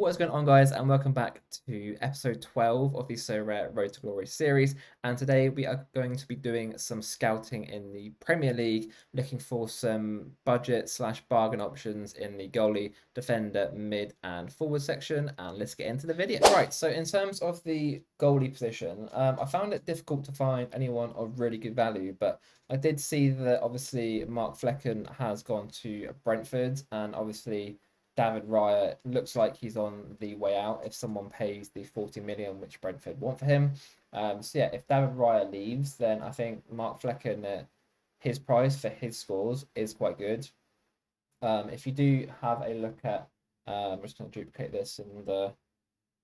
What is going on, guys, and welcome back to episode 12 of the Sorare Road to Glory series. And today we are going to be doing some scouting in the Premier League, looking for some budget slash bargain options in the goalie, defender, mid, and forward section. And let's get into the video. Right, so in terms of the goalie position, I found it difficult to find anyone of really good value, but I did see that obviously Mark Flecken has gone to Brentford, and obviously David Raya looks like he's on the way out if someone pays the 40 million which Brentford want for him. So yeah, if David Raya leaves, then I think Mark Flecken, his price for his scores is quite good. If you do have a look at, I'm just going to duplicate this and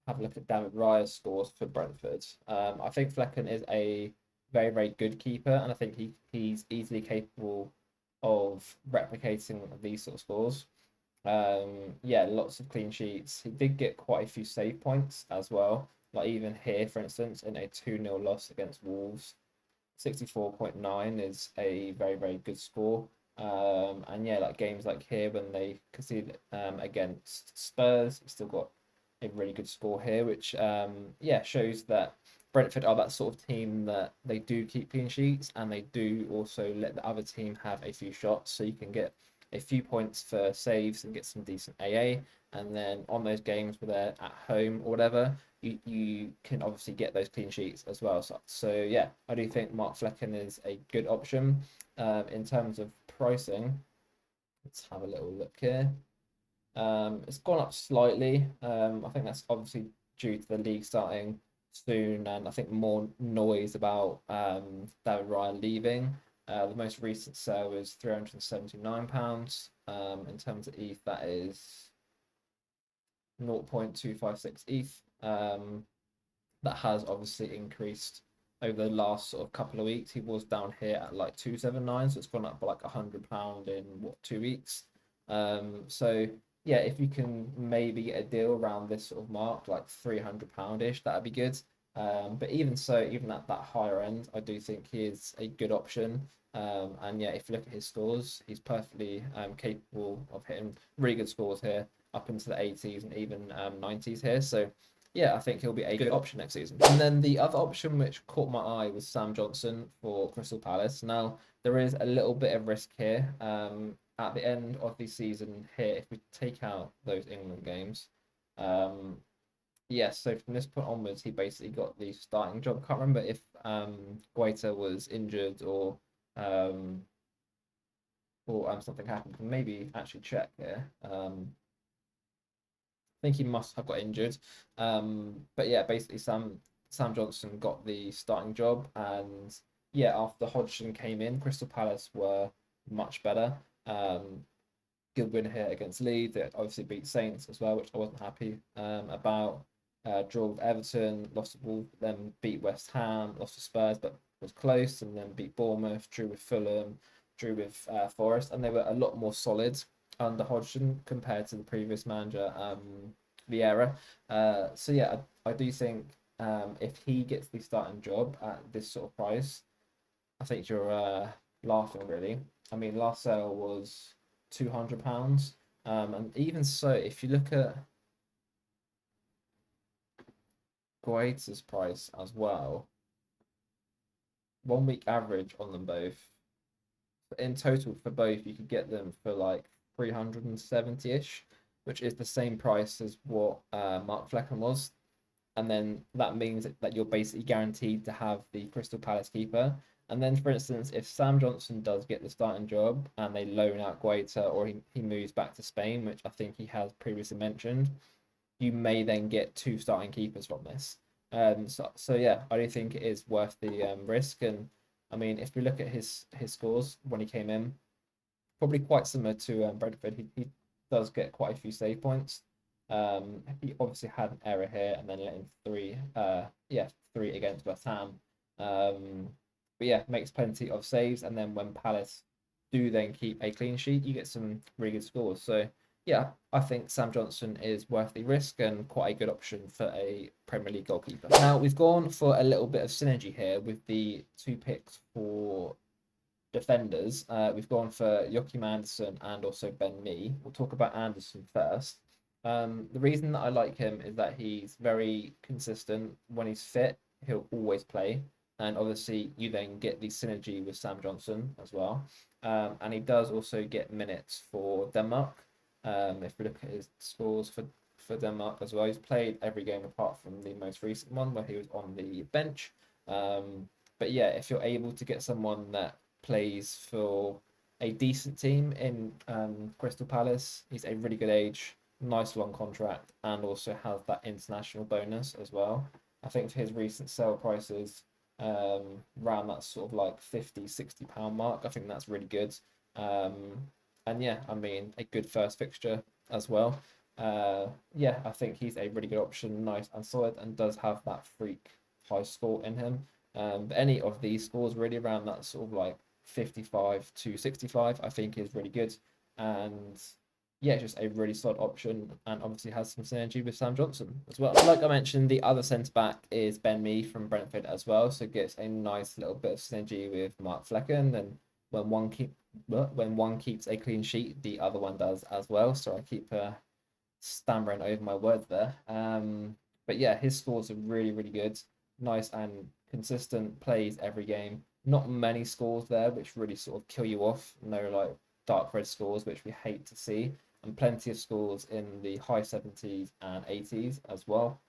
have a look at David Raya's scores for Brentford. I think Flecken is a very, very good keeper, and I think he's easily capable of replicating these sort of scores. Yeah, lots of clean sheets. He did get quite a few save points as well. Like even here, for instance, in a 2-0 loss against Wolves, 64.9 is a very, very good score. And yeah, like games like here when they conceded against Spurs, he still got a really good score here, which yeah, shows that Brentford are that sort of team that they do keep clean sheets and they do also let the other team have a few shots, so you can get a few points for saves and get some decent AA. And then on those games where they're at home or whatever, you can obviously get those clean sheets as well. So yeah, I do think Mark Flecken is a good option. In terms of pricing, let's have a little look here. It's gone up slightly. I think that's obviously due to the league starting soon, and I think more noise about David Ryan leaving. The most recent sale was £379. In terms of ETH, that is 0.256 ETH. That has obviously increased over the last sort of couple of weeks. He was down here at like 279, so it's gone up by like £100 in what, 2 weeks. So yeah, if you can maybe get a deal around this sort of mark, like £300 ish, that'd be good. But even so, even at that higher end, I do think he is a good option. And yeah, if you look at his scores, he's perfectly capable of hitting really good scores here, up into the 80s and even 90s here. So yeah, I think he'll be a good option next season. And then the other option which caught my eye was Sam Johnson for Crystal Palace. Now, there is a little bit of risk here. At the end of the season here, if we take out those England games, yes, so from this point onwards, he basically got the starting job. Can't remember if Guaita was injured um, or something happened. Maybe actually check here. Think he must have got injured. But yeah, basically Sam Johnson got the starting job, and yeah, after Hodgson came in, Crystal Palace were much better. Good win here against Leeds. They obviously beat Saints as well, which I wasn't happy about. Draw with Everton, lost to Wolves, then beat West Ham, lost to Spurs, but was close, and then beat Bournemouth, drew with Fulham, drew with Forest, and they were a lot more solid under Hodgson compared to the previous manager, Vieira. So yeah, I do think if he gets the starting job at this sort of price, I think you're laughing really. I mean, last sale was £200, and even so, if you look at Guaita's price as well, 1 week average on them both. In total for both, you could get them for like 370-ish, which is the same price as what Mark Flecken was. And then that means that you're basically guaranteed to have the Crystal Palace keeper. And then, for instance, if Sam Johnson does get the starting job and they loan out Guaita, or he moves back to Spain, which I think he has previously mentioned, you may then get two starting keepers from this. So yeah, I do think it is worth the risk. And I mean, if we look at his scores when he came in, probably quite similar to Brentford. He does get quite a few save points. He obviously had an error here and then let in three. Yeah, three against West Ham. But yeah, makes plenty of saves. And then when Palace do then keep a clean sheet, you get some really good scores. So yeah, I think Sam Johnson is worth the risk and quite a good option for a Premier League goalkeeper. Now, we've gone for a little bit of synergy here with the two picks for defenders. We've gone for Joachim Anderson and also Ben Mee. We'll talk about Anderson first. The reason that I like him is that he's very consistent. When he's fit, he'll always play. And obviously, you then get the synergy with Sam Johnson as well. And he does also get minutes for Denmark. If we look at his scores for Denmark as well, he's played every game apart from the most recent one where he was on the bench. But yeah, if you're able to get someone that plays for a decent team in Crystal Palace, he's a really good age, nice long contract, and also has that international bonus as well. I think for his recent sale prices, around that sort of like 50, £60 mark, I think that's really good. Um, and yeah, I mean, a good first fixture as well. Yeah, I think he's a really good option, nice and solid, and does have that freak high score in him. But any of these scores really around that sort of like 55 to 65, I think is really good. And yeah, just a really solid option, and obviously has some synergy with Sam Johnson as well. Like I mentioned, the other centre back is Ben Mee from Brentford as well, so gets a nice little bit of synergy with Mark Flecken. And when one keeps a clean sheet, the other one does as well. So I keep stammering over my words there. But yeah, his scores are really, really good. Nice and consistent, plays every game. Not many scores there, which really sort of kill you off. No like dark red scores, which we hate to see, and plenty of scores in the high 70s and 80s as well.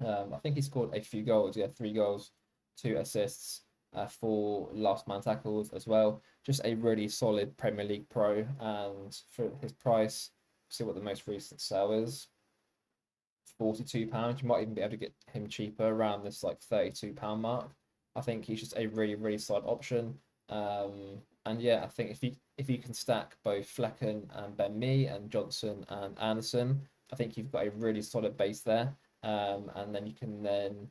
I think he scored a few goals. Yeah, 3 goals, 2 assists, 4 last man tackles as well. Just a really solid Premier League pro, and for his price, see what the most recent sale is. £42. You might even be able to get him cheaper around this like £32 mark. I think he's just a really, really solid option. And yeah, I think if you can stack both Flecken and Ben Mee and Johnson and Anderson, I think you've got a really solid base there. And then you can then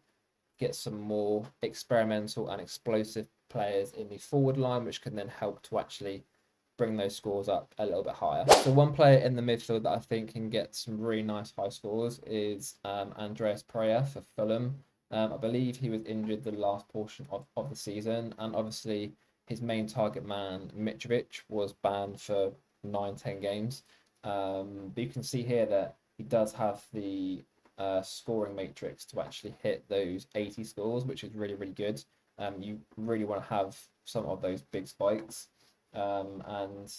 get some more experimental and explosive players in the forward line, which can then help to actually bring those scores up a little bit higher. So one player in the midfield that I think can get some really nice high scores is Andreas Pereira for Fulham. I believe he was injured the last portion of the season, and obviously his main target man, Mitrovic, was banned for 9, 10 games. But you can see here that he does have the scoring matrix to actually hit those 80 scores, which is really, really good. You really want to have some of those big spikes. And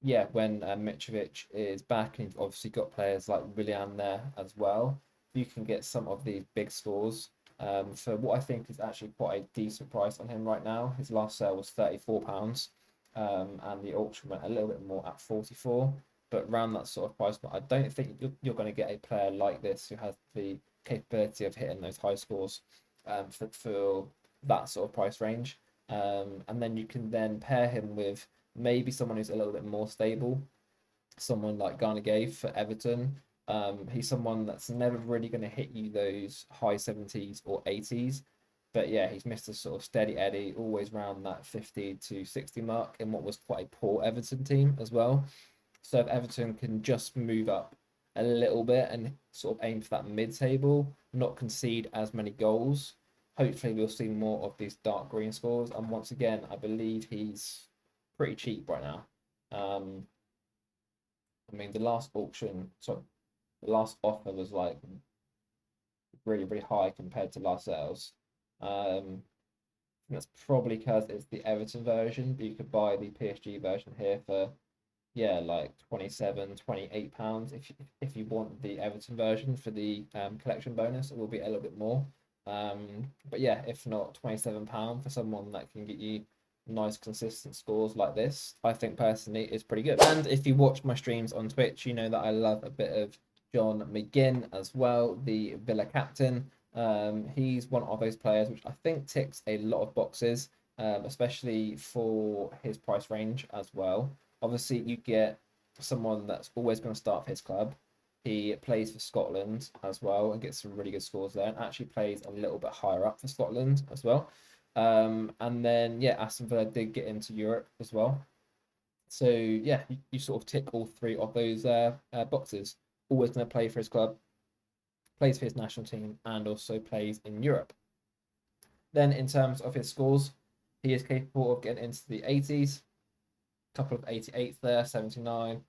yeah, when Mitrovic is back, and you've obviously got players like Willian there as well, you can get some of these big scores for what I think is actually quite a decent price on him right now. His last sale was £34, and the auction went a little bit more at 44. But around that sort of price point, I don't think you're going to get a player like this who has the capability of hitting those high scores for that sort of price range. And then you can then pair him with maybe someone who's a little bit more stable, someone like Garner gave for Everton. He's someone that's never really going to hit you those high 70s or 80s. But yeah, he's Mr. sort of steady Eddie, always around that 50 to 60 mark in what was quite a poor Everton team as well. So if Everton can just move up a little bit and sort of aim for that mid-table, not concede as many goals, hopefully we'll see more of these dark green scores. And once again, I believe he's pretty cheap right now. I mean, the last offer was like really, really high compared to last sales. That's probably because it's the Everton version, but you could buy the PSG version here for yeah, like 27, £28. If you want the Everton version for the collection bonus, it will be a little bit more. But yeah, if not, £27 for someone that can get you nice consistent scores like this, I think personally is pretty good. And if you watch my streams on Twitch, you know that I love a bit of John McGinn as well, the Villa captain. He's one of those players which I think ticks a lot of boxes, especially for his price range as well. Obviously, you get someone that's always going to start for his club. He plays for Scotland as well and gets some really good scores there, and actually plays a little bit higher up for Scotland as well. And then yeah, Aston Villa did get into Europe as well. So yeah, you sort of tick all three of those boxes. Always going to play for his club, plays for his national team, and also plays in Europe. Then in terms of his scores, he is capable of getting into the 80s, a couple of 88s there, 79,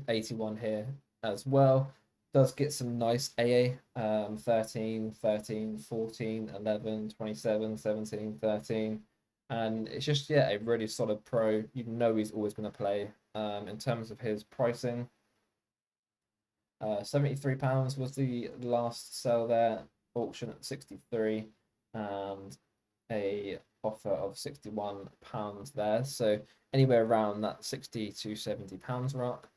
81 here, as well. Does get some nice AA, 13, 13, 14, 11, 27, 17, 13. And it's just, yeah, a really solid pro. You know he's always going to play. In terms of his pricing, £73 was the last sell there, auction at 63, and a offer of £61 there. So anywhere around that 60 to £70 mark.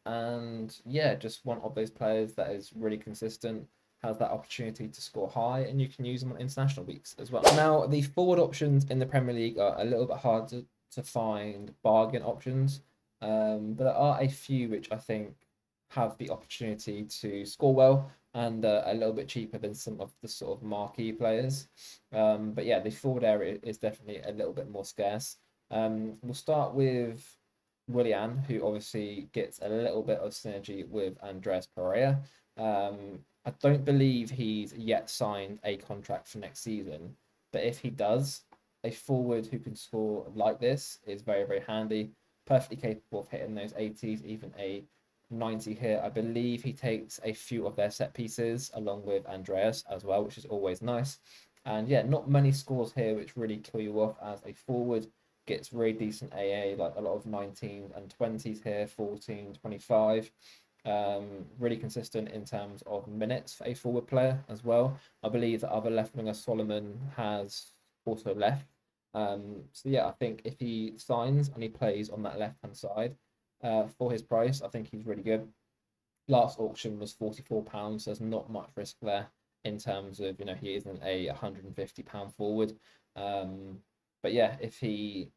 And yeah, just one of those players that is really consistent, has that opportunity to score high, and you can use them on international weeks as well. Now, the forward options in the Premier League are a little bit hard to find bargain options, but there are a few which I think have the opportunity to score well and a little bit cheaper than some of the sort of marquee players. But yeah, the forward area is definitely a little bit more scarce. We'll start with Willian, who obviously gets a little bit of synergy with Andreas Pereira. I don't believe he's yet signed a contract for next season, but if he does, a forward who can score like this is very, very handy. Perfectly capable of hitting those 80s, even a 90 here. I believe he takes a few of their set pieces along with Andreas as well, which is always nice. And yeah, not many scores here which really kill you off as a forward. Gets really decent AA, like a lot of 19 and 20s here, 14, 25. Really consistent in terms of minutes for a forward player as well. I believe the other left winger Solomon has also left. So yeah, I think if he signs and he plays on that left hand side, for his price, I think he's really good. Last auction was £44, so there's not much risk there in terms of, he isn't a £150 forward. But yeah, if he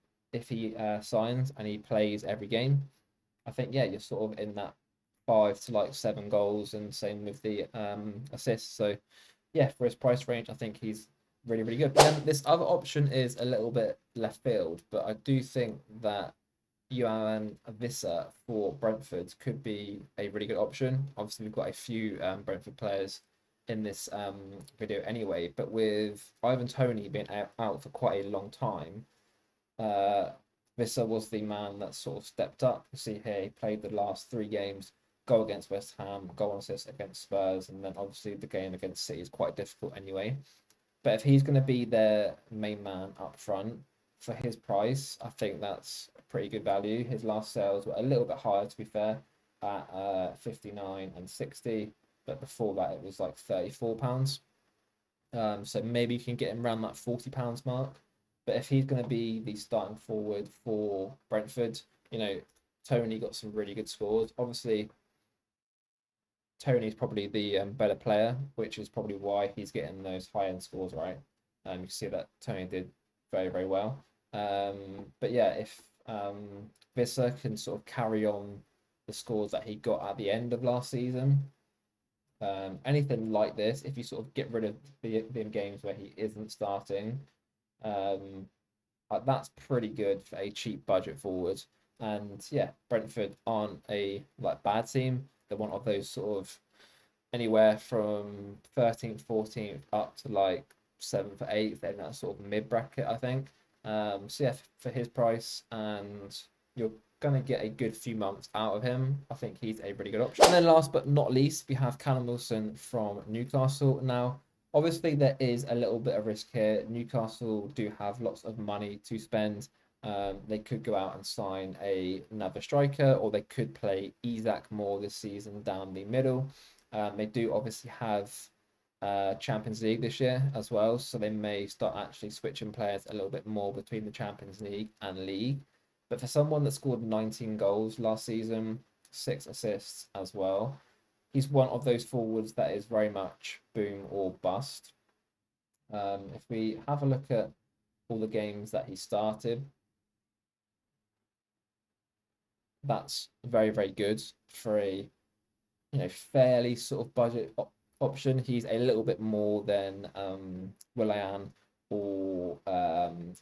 signs and he plays every game, I think yeah, you're sort of in that 5 to like 7 goals, and same with the assists. So yeah, for his price range, I think he's really, really good. Then this other option is a little bit left field, but I do think that Johan Visser for Brentford could be a really good option. Obviously, we've got a few Brentford players in this video anyway, but with Ivan Toney being out for quite a long time, uh, Visser was the man that sort of stepped up. You see here, he played the last 3 games, goal against West Ham, goal and assist against Spurs, and then obviously the game against City is quite difficult anyway. But if he's going to be their main man up front for his price, I think that's a pretty good value. His last sales were a little bit higher, to be fair, at 59 and 60, but before that it was like £34. So maybe you can get him around that £40 mark. But if he's going to be the starting forward for Brentford, Toney got some really good scores. Obviously, Toney's probably the better player, which is probably why he's getting those high end scores, right? You can see that Toney did very, very well. But yeah, if Visser can sort of carry on the scores that he got at the end of last season, anything like this, if you sort of get rid of the games where he isn't starting, that's pretty good for a cheap budget forward. And yeah, Brentford aren't a like bad team. They're one of those sort of anywhere from 13th, 14th up to like 7th or 8th. They're in that sort of mid bracket, I think. So yeah, for his price, and you're gonna get a good few months out of him. I think he's a really good option. And then last but not least, we have Callum Wilson from Newcastle. Now, obviously, there is a little bit of risk here. Newcastle do have lots of money to spend. They could go out and sign another striker, or they could play Isak more this season down the middle. They do obviously have Champions League this year as well, so they may start actually switching players a little bit more between the Champions League and League. But for someone that scored 19 goals last season, 6 assists as well, he's one of those forwards that is very much boom or bust. If we have a look at all the games that he started, that's very, very good for a fairly sort of budget option. He's a little bit more than Willian or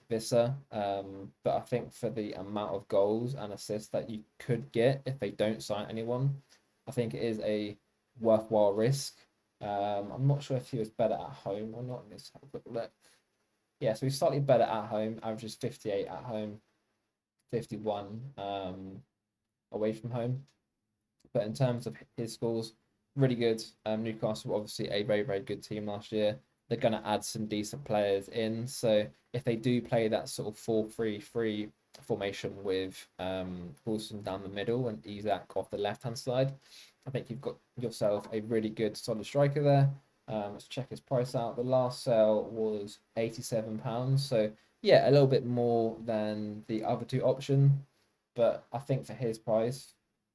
Visser, but I think for the amount of goals and assists that you could get if they don't sign anyone, I think it is a worthwhile risk. I'm not sure if he was better at home or not. Let's have a quick look. Yeah, so he's slightly better at home, averages 58 at home, 51 away from home. but in terms of his scores, really good. Newcastle were obviously a very, very good team last year. They're going to add some decent players in. So if they do play that sort of 4-3-3 formation with Wilson down the middle and Isak off the left-hand side, I think you've got yourself a really good solid striker there. Let's check his price out. The last sale was £87. So yeah, a little bit more than the other two option, but I think for his price,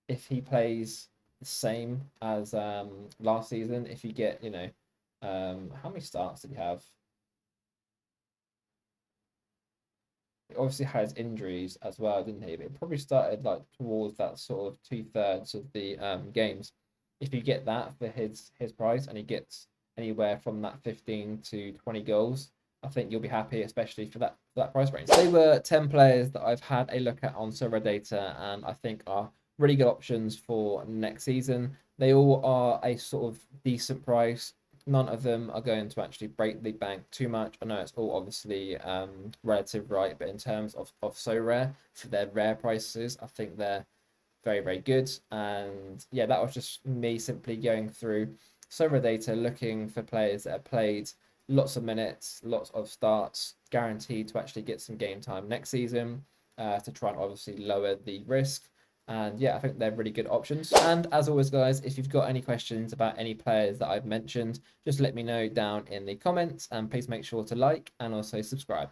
if he plays the same as last season, if you get, how many starts did he have? He obviously has injuries as well, didn't he? But it probably started like towards that sort of 2/3 of the games. If you get that for his price and he gets anywhere from that 15 to 20 goals, I think you'll be happy, especially for that price range. They were 10 players that I've had a look at on Sorare data and I think are really good options for next season. They all are a sort of decent price. None of them are going to actually break the bank too much. I know it's all obviously relative, right? But in terms of Sorare, for their rare prices, I think they're very, very good. And yeah, that was just me simply going through Sorare data, looking for players that have played lots of minutes, lots of starts, guaranteed to actually get some game time next season, to try and obviously lower the risk. And yeah, I think they're really good options. And as always, guys, if you've got any questions about any players that I've mentioned, just let me know down in the comments, and please make sure to like and also subscribe.